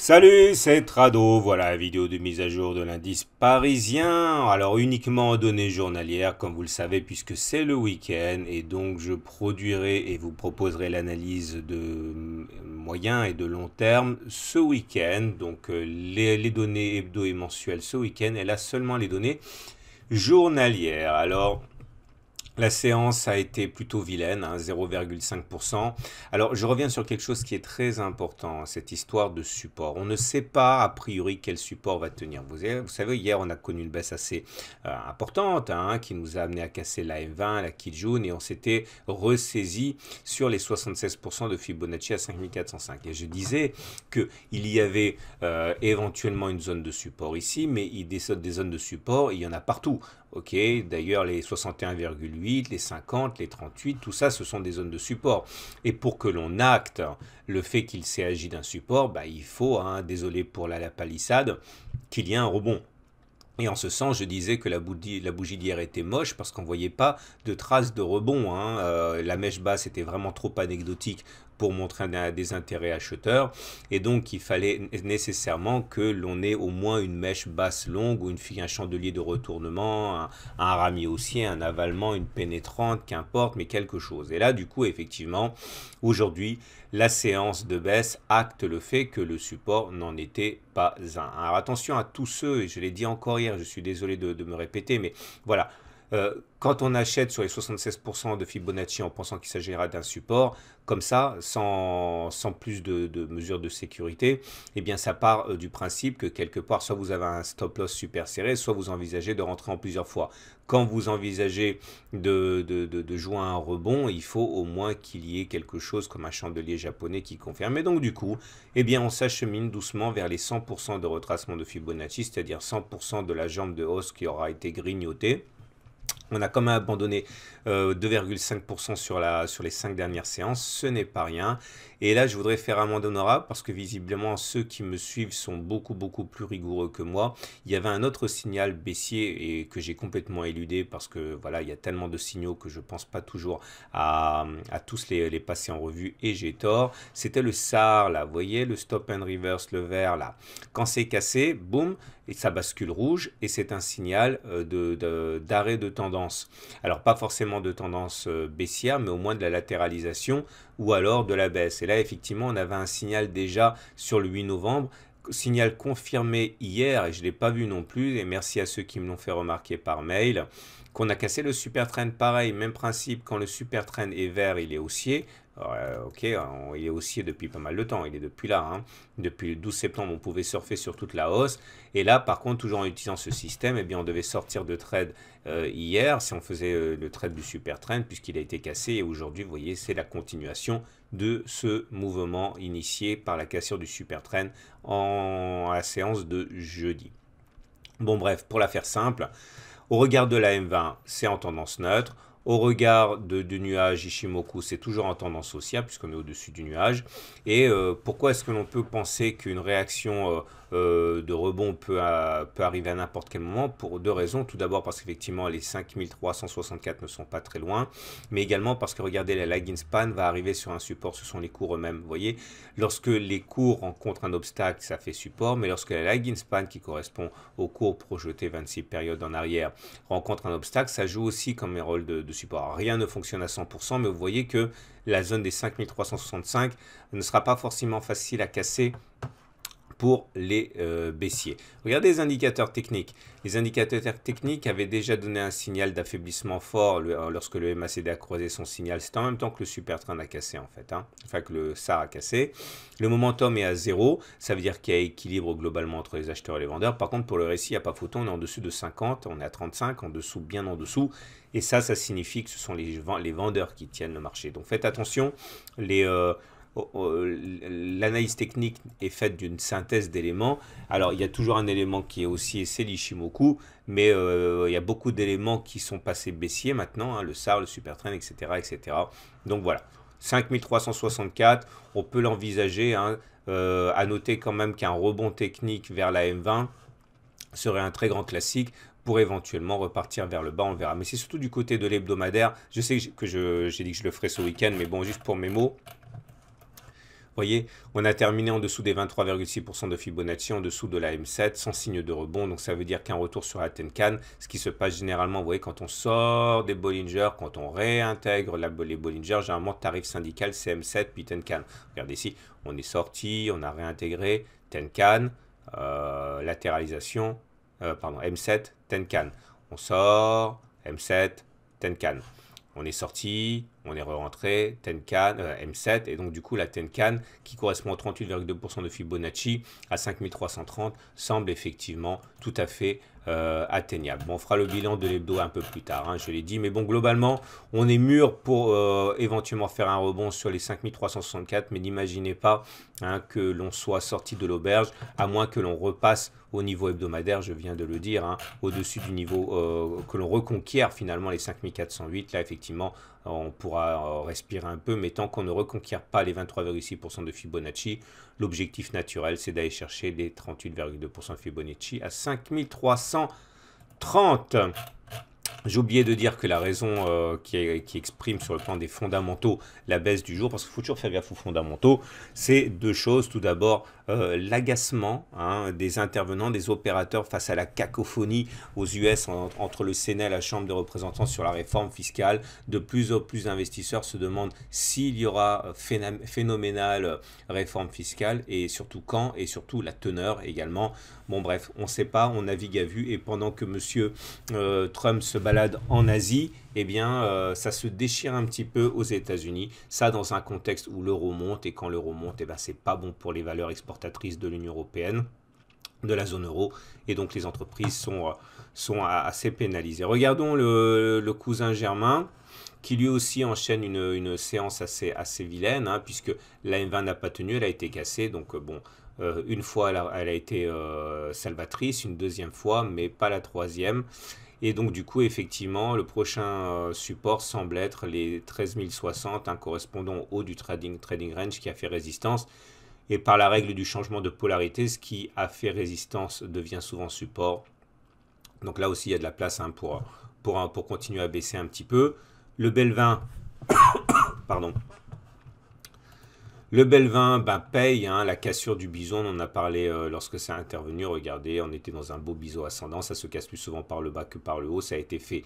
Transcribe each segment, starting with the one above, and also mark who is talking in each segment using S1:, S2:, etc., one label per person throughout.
S1: Salut, c'est Trado, voilà la vidéo de mise à jour de l'indice parisien. Alors uniquement en données journalières, comme vous le savez, puisque c'est le week-end, et donc je produirai et vous proposerai l'analyse de moyen et de long terme ce week-end. Donc les données hebdo et mensuelles ce week-end, et là seulement les données journalières. Alors la séance a été plutôt vilaine, hein, 0,5%. Alors, je reviens sur quelque chose qui est très important, cette histoire de support. On ne sait pas, a priori, quel support va tenir. Vous savez, hier, on a connu une baisse assez importante, hein, qui nous a amené à casser la M20, la Kijun, et on s'était ressaisi sur les 76% de Fibonacci à 5405. Et je disais qu'il y avait éventuellement une zone de support ici, mais des zones de support, il y en a partout. Ok, d'ailleurs les 61,8, les 50, les 38, tout ça ce sont des zones de support. Et pour que l'on acte le fait qu'il s'agit d'un support, bah, il faut, hein, désolé pour la palissade, qu'il y ait un rebond. Et en ce sens, je disais que la bougie d'hier était moche parce qu'on ne voyait pas de traces de rebond, hein. La mèche basse était vraiment trop anecdotique pour montrer des intérêts acheteurs. Et donc, il fallait nécessairement que l'on ait au moins une mèche basse longue ou un chandelier de retournement, un rami haussier, un avalement, une pénétrante, qu'importe, mais quelque chose. Et là, du coup, effectivement, aujourd'hui, la séance de baisse acte le fait que le support n'en était pas un. Alors attention à tous ceux, et je l'ai dit encore hier, je suis désolé de me répéter, mais voilà, quand on achète sur les 76% de Fibonacci en pensant qu'il s'agira d'un support, comme ça, sans plus de mesures de sécurité, eh bien ça part du principe que quelque part, soit vous avez un stop loss super serré, soit vous envisagez de rentrer en plusieurs fois. Quand vous envisagez de jouer un rebond, il faut au moins qu'il y ait quelque chose comme un chandelier japonais qui confirme. Et donc du coup, eh bien on s'achemine doucement vers les 100% de retracement de Fibonacci, c'est-à-dire 100% de la jambe de hausse qui aura été grignotée. On a quand même abandonné 2,5% sur les 5 dernières séances, ce n'est pas rien. Et là, je voudrais faire amende honorable parce que visiblement, ceux qui me suivent sont beaucoup plus rigoureux que moi. Il y avait un autre signal baissier et que j'ai complètement éludé parce que voilà, il y a tellement de signaux que je ne pense pas toujours à tous les passer en revue et j'ai tort. C'était le SAR, là, vous voyez, le stop and reverse, le vert, là. Quand c'est cassé, boum, et ça bascule rouge et c'est un signal d'arrêt de tendance. Alors pas forcément de tendance baissière, mais au moins de la latéralisation ou alors de la baisse. Et là, effectivement, on avait un signal déjà sur le 8 novembre, signal confirmé hier, et je ne l'ai pas vu non plus, et merci à ceux qui me l'ont fait remarquer par mail, qu'on a cassé le super trend pareil, même principe, quand le super trend est vert, il est haussier. Ok, il est haussier depuis pas mal de temps, il est depuis là, hein. Depuis le 12 septembre, on pouvait surfer sur toute la hausse, et là, par contre, toujours en utilisant ce système, eh bien, on devait sortir de trade hier, si on faisait le trade du super trend, puisqu'il a été cassé, et aujourd'hui, vous voyez, c'est la continuation de ce mouvement initié par la cassure du super trend à la séance de jeudi. Bon bref, pour la faire simple, au regard de la M20, c'est en tendance neutre. Au regard du nuage Ishimoku, c'est toujours en tendance haussière puisqu'on est au-dessus du nuage. Et pourquoi est-ce que l'on peut penser qu'une réaction de rebond peut arriver à n'importe quel moment? Pour deux raisons. Tout d'abord parce qu'effectivement les 5364 ne sont pas très loin, mais également parce que regardez, la lagging span va arriver sur un support, ce sont les cours eux-mêmes. Vous voyez, lorsque les cours rencontrent un obstacle, ça fait support, mais lorsque la lagging span, qui correspond au cours projeté 26 périodes en arrière, rencontre un obstacle, ça joue aussi comme un rôle de support. Alors, rien ne fonctionne à 100%, mais vous voyez que la zone des 5365 ne sera pas forcément facile à casser pour les baissiers. Regardez les indicateurs techniques. Les indicateurs techniques avaient déjà donné un signal d'affaiblissement fort lorsque le MACD a croisé son signal. C'est en même temps que le super trend a cassé en fait, hein. Enfin que le SAR a cassé. Le momentum est à 0, ça veut dire qu'il y a équilibre globalement entre les acheteurs et les vendeurs. Par contre pour le récit, il n'y a pas photo, on est en dessus de 50, on est à 35, en dessous, bien en dessous. Et ça signifie que ce sont les vendeurs qui tiennent le marché. Donc faites attention, l'analyse technique est faite d'une synthèse d'éléments. Alors, il y a toujours un élément qui est haussier, c'est l'Ishimoku, mais il y a beaucoup d'éléments qui sont passés baissiers maintenant, hein, le SAR, le Supertrend, etc., etc. Donc voilà, 5364, on peut l'envisager, hein, à noter quand même qu'un rebond technique vers la M20 serait un très grand classique pour éventuellement repartir vers le bas, on verra. Mais c'est surtout du côté de l'hebdomadaire. Je sais que j'ai dit que je le ferai ce week-end, mais bon, juste pour mes mots. voyez, on a terminé en dessous des 23,6% de Fibonacci, en dessous de la M7, sans signe de rebond. Donc, ça veut dire qu'un retour sur la Tenkan, ce qui se passe généralement, vous voyez, quand on sort des Bollinger, quand on réintègre les Bollinger, généralement, tarif syndical, c'est M7, puis Tenkan. Regardez ici, on est sorti, on a réintégré Tenkan, latéralisation, pardon, M7, Tenkan. On sort, M7, Tenkan. On est sorti, on est re-rentré, Tenkan, M7, et donc du coup la Tenkan qui correspond à 38,2% de Fibonacci à 5330 semble effectivement tout à fait atteignable. Bon, on fera le bilan de l'hebdo un peu plus tard, hein, je l'ai dit, mais bon, globalement, on est mûr pour éventuellement faire un rebond sur les 5364, mais n'imaginez pas hein, que l'on soit sorti de l'auberge, à moins que l'on repasse au niveau hebdomadaire, je viens de le dire, hein, au-dessus du niveau que l'on reconquiert finalement les 5408. Là, effectivement, on pourra respirer un peu, mais tant qu'on ne reconquiert pas les 23,6% de Fibonacci, l'objectif naturel, c'est d'aller chercher les 38,2% de Fibonacci à 5330. J'ai oublié de dire que la raison qui exprime sur le plan des fondamentaux la baisse du jour, parce qu'il faut toujours faire gaffe aux fondamentaux, c'est deux choses. Tout d'abord, l'agacement hein, des intervenants, des opérateurs face à la cacophonie aux US entre le Sénat et la Chambre des représentants sur la réforme fiscale. De plus en plus d'investisseurs se demandent s'il y aura phénoménale réforme fiscale et surtout quand et surtout la teneur également. Bon bref, on ne sait pas, on navigue à vue et pendant que monsieur Trump se balade en Asie, eh bien, ça se déchire un petit peu aux États-Unis. Ça, dans un contexte où l'euro monte, et quand l'euro monte, eh ben, c'est pas bon pour les valeurs exportatrices de l'Union européenne, de la zone euro, et donc les entreprises sont assez pénalisées. Regardons le cousin germain, qui lui aussi enchaîne une séance assez vilaine, hein, puisque la M20 n'a pas tenu, elle a été cassée, donc bon... une fois, elle a été salvatrice, une deuxième fois, mais pas la troisième. Et donc, du coup, effectivement, le prochain support semble être les 13 060, hein, correspondant au haut du trading range qui a fait résistance. Et par la règle du changement de polarité, ce qui a fait résistance devient souvent support. Donc là aussi, il y a de la place hein, pour continuer à baisser un petit peu. Le Belvin, pardon. Le Belvin paye hein, la cassure du bison, on en a parlé lorsque ça a intervenu. Regardez, on était dans un beau bison ascendant, ça se casse plus souvent par le bas que par le haut. Ça a été fait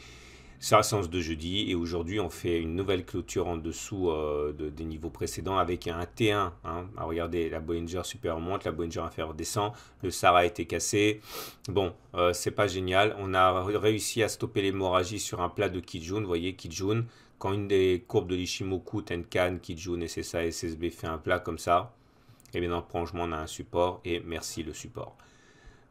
S1: sur la séance de jeudi et aujourd'hui on fait une nouvelle clôture en dessous des niveaux précédents avec un T1. Hein. Alors, regardez, la Bollinger supérieure monte, la Bollinger inférieure descend, le SAR a été cassé. Bon, c'est pas génial. On a réussi à stopper l'hémorragie sur un plat de Kijun, vous voyez Kijun. Quand une des courbes de l'Ishimoku, Tenkan, Kijun, SSA, SSB fait un plat comme ça, et bien dans le prolongement, on a un support et merci le support.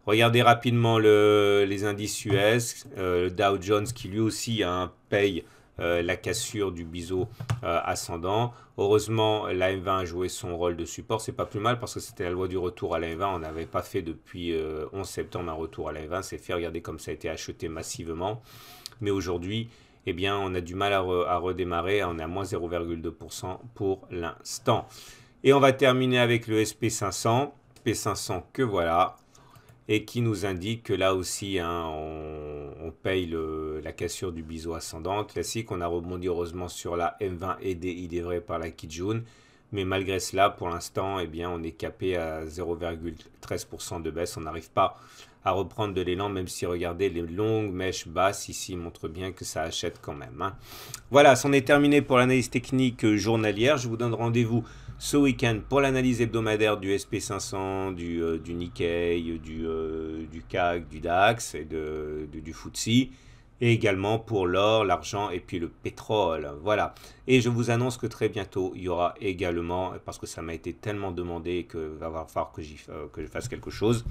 S1: Regardez rapidement les indices US, le Dow Jones qui lui aussi paye la cassure du biseau ascendant. Heureusement, la M20 a joué son rôle de support. C'est pas plus mal parce que c'était la loi du retour à la M20. On n'avait pas fait depuis 11 septembre un retour à la M20. C'est fait, regardez comme ça a été acheté massivement. Mais aujourd'hui, eh bien, on a du mal à redémarrer. On est à moins 0,2% pour l'instant. Et on va terminer avec le SP500. P500 que voilà. Et qui nous indique que là aussi, hein, on paye la cassure du biseau ascendant. Classique, on a rebondi heureusement sur la M20 aidée, il est vrai, par la Kijun. Mais malgré cela, pour l'instant, eh bien, on est capé à 0,13% de baisse. On n'arrive pas à reprendre de l'élan, même si, regardez, les longues mèches basses ici montrent bien que ça achète quand même. Hein. Voilà, c'en est terminé pour l'analyse technique journalière. Je vous donne rendez-vous ce week-end pour l'analyse hebdomadaire du SP500, du Nikkei, du CAC, du DAX et du FTSE. Et également pour l'or, l'argent et puis le pétrole. Voilà. Et je vous annonce que très bientôt, il y aura également, parce que ça m'a été tellement demandé qu'il va falloir que je fasse quelque chose,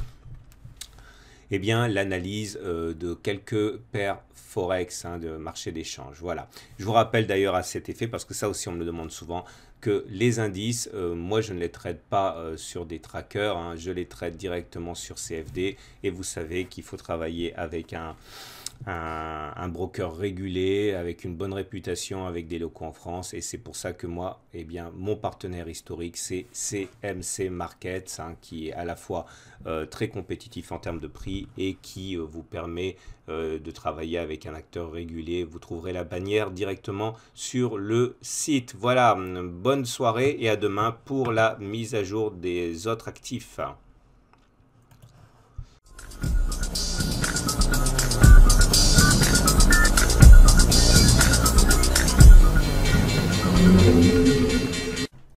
S1: eh bien, l'analyse de quelques paires Forex, hein, de marché d'échange. Voilà. Je vous rappelle d'ailleurs à cet effet, parce que ça aussi on me le demande souvent, que les indices, moi je ne les traite pas sur des trackers, hein, je les traite directement sur CFD. Et vous savez qu'il faut travailler avec un broker régulé avec une bonne réputation, avec des locaux en France. Et c'est pour ça que moi, eh bien, mon partenaire historique, c'est CMC Markets, hein, qui est à la fois très compétitif en termes de prix et qui vous permet de travailler avec un acteur régulier. Vous trouverez la bannière directement sur le site. Voilà, bonne soirée et à demain pour la mise à jour des autres actifs.